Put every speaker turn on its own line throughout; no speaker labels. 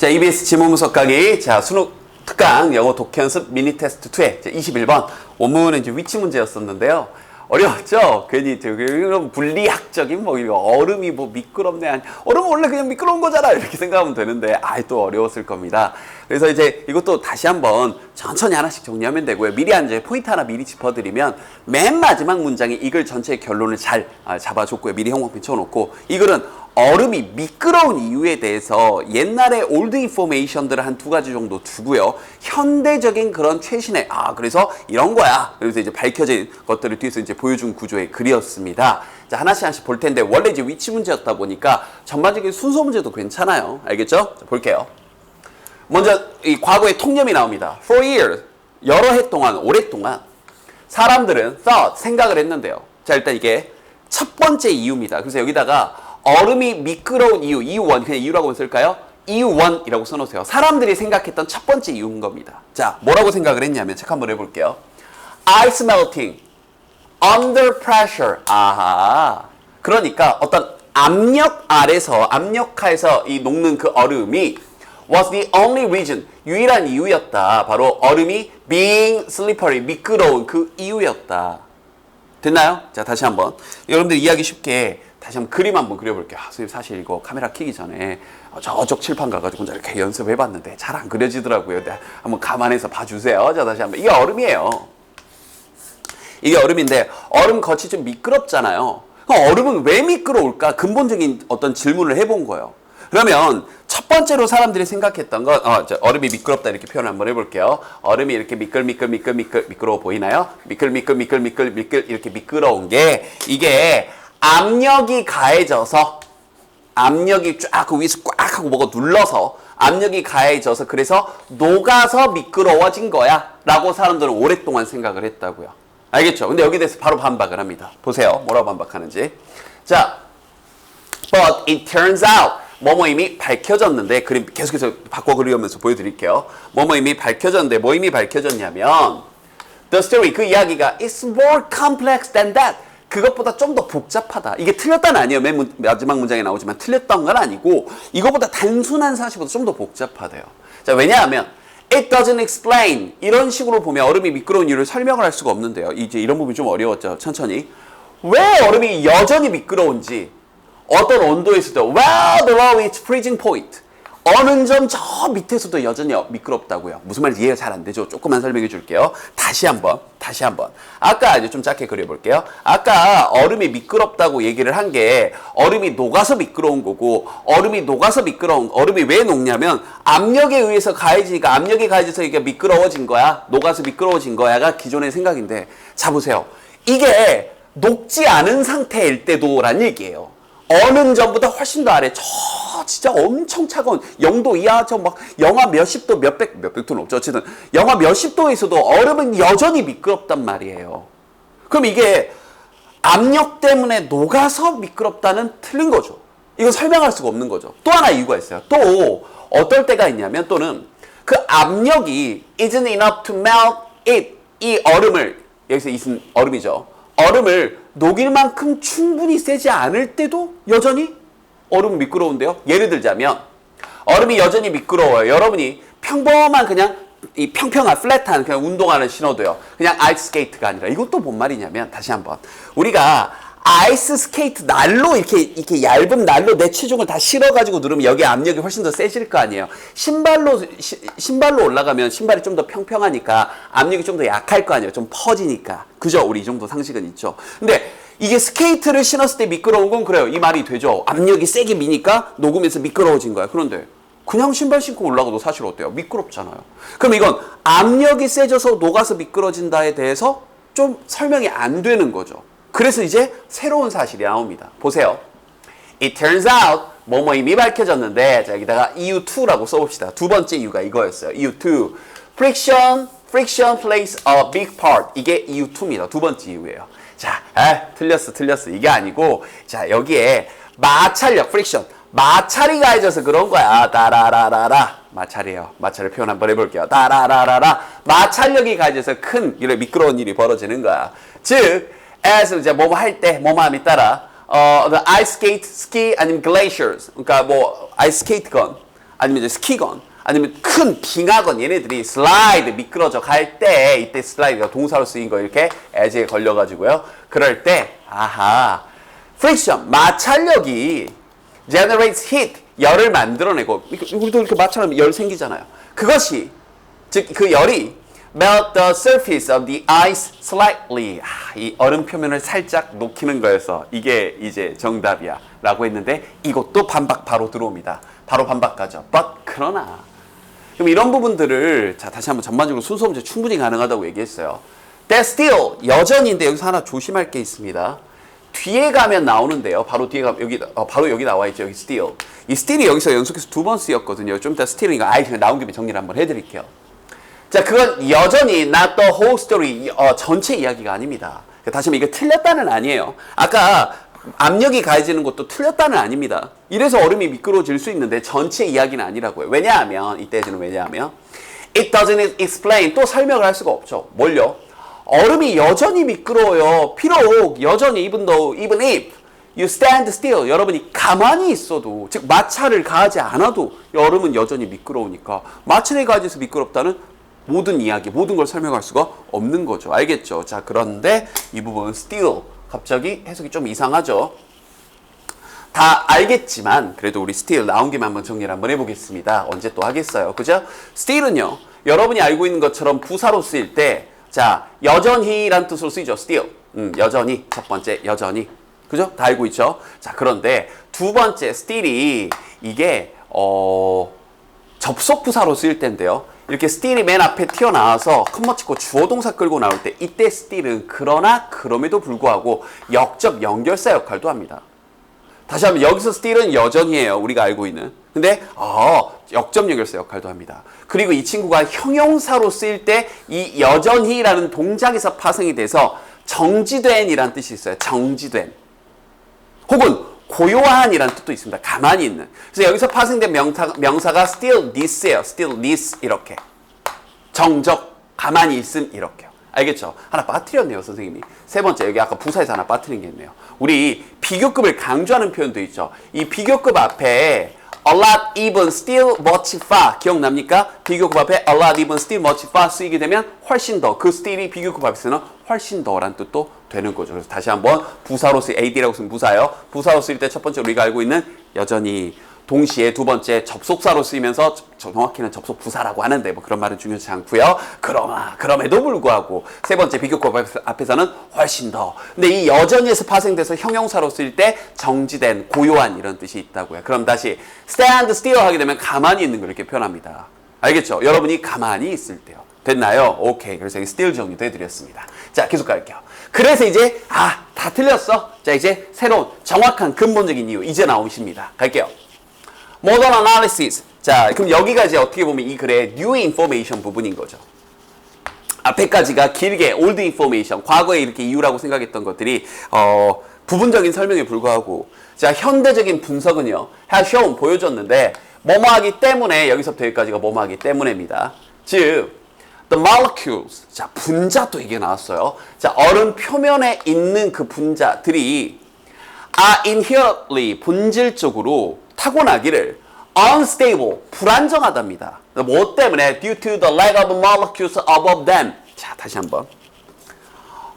자, EBS 지문 분석 강의. 자, 수능 특강 영어 독해 연습 미니 테스트 2의 21번. 원문은 이제 위치 문제였었는데요. 어려웠죠? 괜히 이런 물리학적인 뭐 얼음이 뭐 미끄럽네. 아니, 얼음은 원래 그냥 미끄러운 거잖아. 이렇게 생각하면 되는데, 또 어려웠을 겁니다. 그래서 이제 이것도 다시 한번 천천히 하나씩 정리하면 되고요. 미리 이제 포인트 하나 미리 짚어드리면, 맨 마지막 문장이 이 글 전체의 결론을 잘 잡아줬고요. 미리 형광펜 쳐놓고, 이 글은 얼음이 미끄러운 이유에 대해서 옛날에 올드 인포메이션들을 한 두 가지 정도 두고요. 현대적인 그런 최신의 그래서 이런 거야. 그래서 이제 밝혀진 것들을 뒤에서 이제 보여준 구조의 글이었습니다. 자, 하나씩 볼 텐데, 원래 이제 위치 문제였다 보니까 전반적인 순서 문제도 괜찮아요. 알겠죠? 자, 볼게요. 먼저 이 과거의 통념이 나옵니다. For years, 여러 해 동안, 오랫동안 사람들은 thought, 생각을 했는데요. 자, 일단 이게 첫 번째 이유입니다. 그래서 여기다가 얼음이 미끄러운 이유, 이유1, 그냥 이유라고 쓸까요? 이유1이라고 써놓으세요. 사람들이 생각했던 첫 번째 이유인 겁니다. 자, 뭐라고 생각을 했냐면 체크 한번 해볼게요. Ice melting under pressure. 아하. 그러니까 어떤 압력 아래서, 압력하에서 이 녹는 그 얼음이 was the only reason, 유일한 이유였다. 바로 얼음이 being slippery, 미끄러운 그 이유였다. 됐나요? 자, 다시 한번. 여러분들 이해하기 쉽게 다시 한번 그림 한번 그려볼게요. 선생님 사실 이거 카메라 켜기 전에 저쪽 칠판 가가지고 혼자 이렇게 연습해봤는데 잘 안 그려지더라고요. 한번 감안해서 봐주세요. 자, 다시 한번. 이게 얼음이에요. 이게 얼음인데 얼음 겉이 좀 미끄럽잖아요. 그럼 얼음은 왜 미끄러울까? 근본적인 어떤 질문을 해본 거예요. 그러면 첫 번째로 사람들이 생각했던 건 얼음이 미끄럽다 이렇게 표현 한번 해볼게요. 얼음이 이렇게 미끄러워 보이나요? 이렇게 미끄러운 게 이게 압력이 가해져서 압력이 쫙 그 위에서 꽉 하고 뭐가 눌러서 압력이 가해져서 그래서 녹아서 미끄러워진 거야 라고 사람들은 오랫동안 생각을 했다고요. 알겠죠? 근데 여기 대해서 바로 반박을 합니다. 보세요. 뭐라고 반박하는지. 자, but it turns out 뭐뭐 이미 밝혀졌는데, 그림 계속해서 바꿔 그리면서 보여드릴게요. 뭐뭐 이미 밝혀졌는데 뭐 이미 밝혀졌냐면 the story, 그 이야기가 is more complex than that. 그것보다 좀 더 복잡하다. 이게 틀렸다는 아니에요. 맨 마지막 문장에 나오지만 틀렸던 건 아니고 이거보다 단순한 사실보다 좀 더 복잡하대요. 자, 왜냐하면 it doesn't explain, 이런 식으로 보면 얼음이 미끄러운 이유를 설명을 할 수가 없는데요. 이제 이런 부분이 좀 어려웠죠. 천천히. 왜 얼음이 여전히 미끄러운지, 어떤 온도에서도 well below its freezing point, 어느 점 저 밑에서도 여전히 미끄럽다고요. 무슨 말인지 이해가 잘 안 되죠? 조금만 설명해 줄게요. 다시 한번. 아까 이제 좀 짧게 그려볼게요. 아까 얼음이 미끄럽다고 얘기를 한 게 얼음이 녹아서 미끄러운 거고, 얼음이 왜 녹냐면 압력에 의해서 가해지니까, 압력이 가해져서 이게 미끄러워진 거야, 녹아서 미끄러워진 거야가 기존의 생각인데, 자 보세요. 이게 녹지 않은 상태일 때도란 얘기예요. 어느 점보다 훨씬 더 아래, 진짜 엄청 차가운 0도 이하, 막 영하 몇십 도, 몇백 도는 없죠. 어쨌든 영하 몇십 도에서도 얼음은 여전히 미끄럽단 말이에요. 그럼 이게 압력 때문에 녹아서 미끄럽다는 틀린 거죠. 이건 설명할 수가 없는 거죠. 또 하나 이유가 있어요. 또 어떨 때가 있냐면, 또는 그 압력이 isn't enough to melt it, 이 얼음을, 여기서 있은 얼음이죠. 얼음을 녹일 만큼 충분히 세지 않을 때도 여전히 얼음은 미끄러운데요. 예를 들자면 얼음이 여전히 미끄러워요. 여러분이 평범한 그냥 이 평평한 플랫한 그냥 운동화를 신어도요, 그냥 아이스 스케이트가 아니라, 이것도 뭔 말이냐면, 다시 한번, 우리가 아이스 스케이트 난로, 이렇게 얇은 난로 내 체중을 다 실어가지고 누르면 여기 압력이 훨씬 더 세질 거 아니에요. 신발로 올라가면 신발이 좀 더 평평하니까 압력이 좀 더 약할 거 아니에요. 좀 퍼지니까. 그죠? 우리 이 정도 상식은 있죠. 근데 이게 스케이트를 신었을 때 미끄러운 건 그래요. 이 말이 되죠. 압력이 세게 미니까 녹으면서 미끄러워진 거야. 그런데 그냥 신발 신고 올라가도 사실 어때요? 미끄럽잖아요. 그럼 이건 압력이 세져서 녹아서 미끄러진다에 대해서 좀 설명이 안 되는 거죠. 그래서 이제 새로운 사실이 나옵니다. 보세요. It turns out, 뭐뭐 이미 밝혀졌는데, 자, 여기다가 이유2라고 써봅시다. 두 번째 이유가 이거였어요. 이유2. Friction plays a big part. 이게 이유2입니다. 두 번째 이유예요. 자, 틀렸어. 이게 아니고, 자, 여기에 마찰력, friction. 마찰이 가해져서 그런 거야. 따라라라라. 마찰이에요. 마찰을 표현 한번 해볼게요. 따라라라라. 마찰력이 가해져서 큰, 이런 미끄러운 일이 벌어지는 거야. 즉, as 이제 뭐뭐 할 때, 뭐뭐함에 따라, the ice skate, ski, 아니면 glaciers. 그러니까 뭐, 아이스 스케이트건, 아니면 이제 스키건, 아니면 큰 빙하건 얘네들이 슬라이드 미끄러져 갈 때 이때 슬라이드가 동사로 쓰인 거 이렇게 as에 걸려가지고요. 그럴 때 아하 friction 마찰력이 generates heat 열을 만들어내고 우리도 이렇게 마찰하면 열 생기잖아요. 그것이 즉 그 열이 melt the surface of the ice slightly. 이 얼음 표면을 살짝 녹이는 거여서 이게 이제 정답이야 라고 했는데 이것도 반박 바로 들어옵니다. 바로 반박가죠. but 그러나 그럼 이런 부분들을 자 다시 한번 전반적으로 순서 문제 충분히 가능하다고 얘기했어요. That still 여전인데 여기서 하나 조심할 게 있습니다. 뒤에 가면 나오는데요. 바로 뒤에 가면 여기 바로 여기 나와 있죠. 여기 still. 이 still이 여기서 연속해서 2번 쓰였거든요. 좀 이따 still은 이거 그냥 나온 김에 정리를 한번 해드릴게요. 자, 그건 여전히 not the whole story, 전체 이야기가 아닙니다. 다시 한번 이게 틀렸다는 아니에요. 아까 압력이 가해지는 것도 틀렸다는 아닙니다. 이래서 얼음이 미끄러워질 수 있는데 전체 이야기는 아니라고요. 왜냐하면 이때는 왜냐하면 it doesn't explain 또 설명을 할 수가 없죠. 뭘요? 얼음이 여전히 미끄러워요. 비록 여전히 even if you stand still 여러분이 가만히 있어도 즉 마찰을 가하지 않아도 얼음은 여전히 미끄러우니까 마찰에 가해져서 미끄럽다는 모든 이야기, 모든 걸 설명할 수가 없는 거죠. 알겠죠? 자, 그런데 이 부분 still 갑자기 해석이 좀 이상하죠. 다 알겠지만 그래도 우리 still 나온 김에 한번 정리를 한번 해보겠습니다. 언제 또 하겠어요. 그죠? still은요. 여러분이 알고 있는 것처럼 부사로 쓰일 때 자, 여전히란 뜻으로 쓰이죠. still. 여전히. 첫 번째 여전히. 그죠? 다 알고 있죠? 자, 그런데 두 번째 still이 이게 접속 부사로 쓰일 때인데요. 이렇게 still이 맨 앞에 튀어나와서 컴마 찍고 주어 동사 끌고 나올 때 이때 still은 그러나 그럼에도 불구하고 역접 연결사 역할도 합니다. 다시 한번 여기서 still은 여전히예요. 우리가 알고 있는. 근데 역접 연결사 역할도 합니다. 그리고 이 친구가 형용사로 쓰일 때 이 여전히라는 동작에서 파생이 돼서 정지된이라는 뜻이 있어요. 정지된. 혹은 고요한이라는 뜻도 있습니다. 가만히 있는. 그래서 여기서 파생된 명사가 still this예요. still this 이렇게. 정적, 가만히 있음 이렇게요. 알겠죠? 하나 빠뜨렸네요, 선생님이. 세 번째, 여기 아까 부사에서 하나 빠뜨린 게 있네요. 우리 비교급을 강조하는 표현도 있죠. 이 비교급 앞에 a lot, even, still, much, far 기억납니까? 비교급 앞에 a lot, even, still, much, far 쓰이게 되면 훨씬 더, 그 still이 비교급 앞에서는 훨씬 더란 뜻도 되는 거죠. 그래서 다시 한번 부사로 쓰일 ad라고 쓰면 부사예요. 부사로 쓰일 때 첫 번째 우리가 알고 있는 여전히 동시에 두 번째 접속사로 쓰이면서 정확히는 접속 부사라고 하는데 뭐 그런 말은 중요하지 않고요. 그럼에도 불구하고 세 번째 비교급 앞에서는 훨씬 더. 근데 이 여전히에서 파생돼서 형용사로 쓰일 때 정지된 고요한 이런 뜻이 있다고요. 그럼 다시 stand still 하게 되면 가만히 있는 걸 이렇게 표현합니다. 알겠죠? 여러분이 가만히 있을 때요. 됐나요? 오케이. 그래서 여기 still 정리도 해드렸습니다. 자, 계속 갈게요. 그래서 이제 다 틀렸어. 자, 이제 새로운 정확한 근본적인 이유 이제 나오십니다. 갈게요. Modal analysis. 자, 그럼 여기가 이제 어떻게 보면 이 글의 new information 부분인 거죠. 앞에까지가 길게 old information, 과거에 이렇게 이유라고 생각했던 것들이 부분적인 설명에 불과하고 자, 현대적인 분석은요. has shown, 보여줬는데 뭐뭐하기 때문에 여기서부터 여기까지가 뭐뭐하기 때문에입니다. 즉 the molecules. 자, 분자 또 이게 나왔어요. 자, 얼음 표면에 있는 그 분자들이 are inherently 본질적으로 타고나기를 unstable, 불안정하답니다. 뭐 때문에? due to the lack of molecules above them. 자, 다시 한번.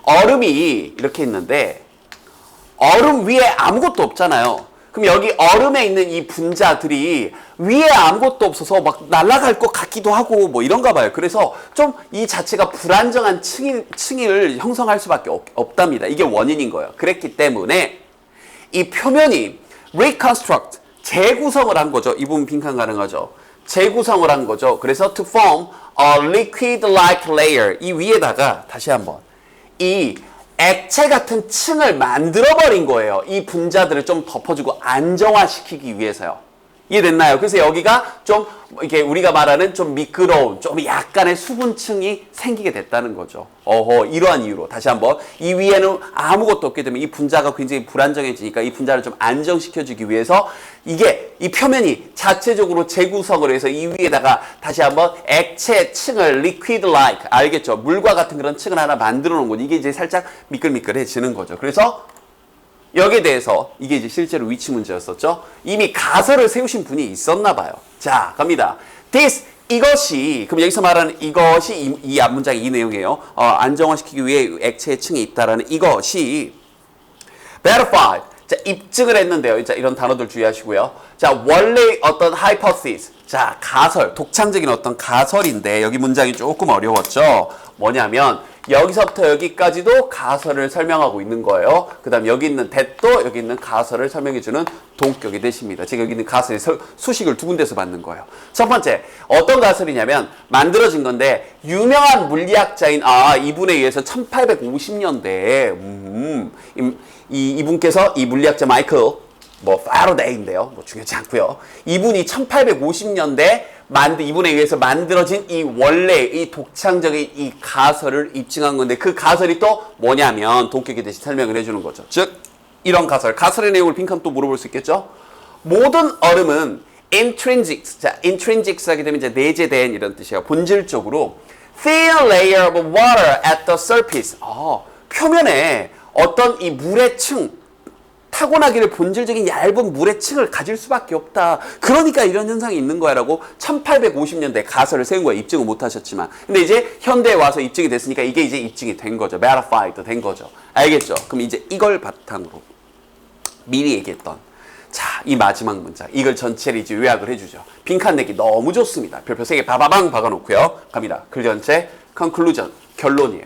얼음이 이렇게 있는데 얼음 위에 아무것도 없잖아요. 그럼 여기 얼음에 있는 이 분자들이 위에 아무것도 없어서 막 날아갈 것 같기도 하고 뭐 이런가 봐요. 그래서 좀 이 자체가 불안정한 층위를 형성할 수밖에 없답니다. 이게 원인인 거예요. 그랬기 때문에 이 표면이 reconstruct, 재구성을 한 거죠. 이 부분 빈칸 가능하죠. 재구성을 한 거죠. 그래서 to form a liquid-like layer. 이 위에다가 다시 한번 이 액체 같은 층을 만들어버린 거예요. 이 분자들을 좀 덮어주고 안정화시키기 위해서요. 이해됐나요? 그래서 여기가 좀 이렇게 우리가 말하는 좀 미끄러운, 좀 약간의 수분층이 생기게 됐다는 거죠. 이러한 이유로 다시 한번 이 위에는 아무것도 없게 되면 이 분자가 굉장히 불안정해지니까 이 분자를 좀 안정시켜주기 위해서 이게 이 표면이 자체적으로 재구성을 해서 이 위에다가 다시 한번 액체 층을 liquid-like, 알겠죠? 물과 같은 그런 층을 하나 만들어 놓은 거죠. 이게 이제 살짝 미끌미끌해지는 거죠. 그래서 여기에 대해서 이게 이제 실제로 위치 문제였었죠. 이미 가설을 세우신 분이 있었나 봐요. 자, 갑니다. This 이것이 그럼 여기서 말하는 이것이 이 앞문장의 이 내용이에요. 안정화시키기 위해 액체의 층이 있다라는 이것이 verified. 자, 입증을 했는데요. 자, 이런 단어들 주의하시고요. 자, 원래 어떤 hypothesis. 자, 가설, 독창적인 어떤 가설인데 여기 문장이 조금 어려웠죠. 뭐냐면 여기서부터 여기까지도 가설을 설명하고 있는 거예요. 그 다음 여기 있는 that도 여기 있는 가설을 설명해주는 동격이 되십니다. 지금 여기 있는 가설의 수식을 두 군데서 받는 거예요. 첫 번째, 어떤 가설이냐면 만들어진 건데 유명한 물리학자인 이분에 의해서 1850년대에 이분께서 이 물리학자 마이클 파라데이인데요. 중요하지 않고요. 이분이 1850년대 이분에 의해서 만들어진 이 원래 이 독창적인 이 가설을 입증한 건데 그 가설이 또 뭐냐면 동격에 대신 설명을 해주는 거죠. 즉 이런 가설의 내용을 빈칸 또 물어볼 수 있겠죠. 모든 얼음은 intrinsics, 자 intrinsics 하게 되면 이제 내재된 이런 뜻이에요. 본질적으로 thin layer of water at the surface. 표면에 어떤 이 물의 층 타고나기를 본질적인 얇은 물의 층을 가질 수밖에 없다. 그러니까 이런 현상이 있는 거야 라고 1850년대 가설을 세운 거야. 입증을 못 하셨지만. 근데 이제 현대에 와서 입증이 됐으니까 이게 이제 입증이 된 거죠. verified 된 거죠. 알겠죠? 그럼 이제 이걸 바탕으로 미리 얘기했던 자, 이 마지막 문장. 이걸 전체를 이제 요약을 해주죠. 빈칸 내기 너무 좋습니다. 별표 3개 바바방 박아놓고요. 갑니다. 그 전체 conclusion, 결론이에요.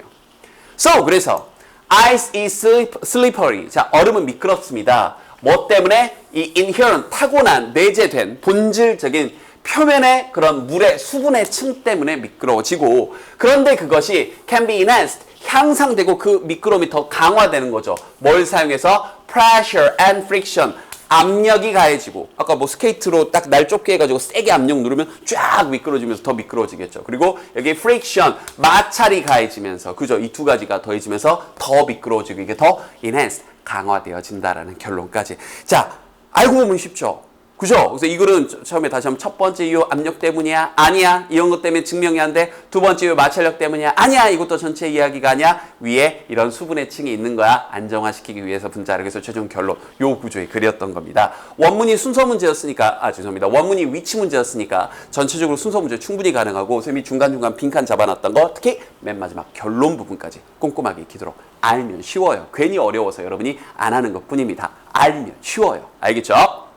그래서 Ice is slippery. 자, 얼음은 미끄럽습니다. 뭐 때문에? 이 inherent, 타고난, 내재된, 본질적인 표면의 그런 물의 수분의 층 때문에 미끄러워지고 그런데 그것이 can be enhanced, 향상되고 그 미끄러움이 더 강화되는 거죠. 뭘 사용해서? pressure and friction. 압력이 가해지고 아까 스케이트로 딱 날 좁게 해가지고 세게 압력 누르면 쫙 미끄러지면서 더 미끄러지겠죠. 그리고 여기 friction, 마찰이 가해지면서 그죠? 이 두 가지가 더해지면서 더 미끄러워지고 이게 더 enhanced, 강화되어진다라는 결론까지. 자, 알고 보면 쉽죠? 그죠? 그래서 이거는 처음에 다시 한번 첫 번째 이유 압력 때문이야? 아니야. 이런 것 때문에 증명이 안 돼. 두 번째 이유 마찰력 때문이야? 아니야. 이것도 전체 이야기가 아니야. 위에 이런 수분의 층이 있는 거야. 안정화시키기 위해서 분자를. 그래서 최종 결론 요 구조에 그렸던 겁니다. 원문이 순서 문제였으니까 죄송합니다. 원문이 위치 문제였으니까 전체적으로 순서 문제 충분히 가능하고 쌤이 중간중간 빈칸 잡아놨던 거 특히 맨 마지막 결론 부분까지 꼼꼼하게 익히도록 알면 쉬워요. 괜히 어려워서 여러분이 안 하는 것 뿐입니다. 알면 쉬워요. 알겠죠?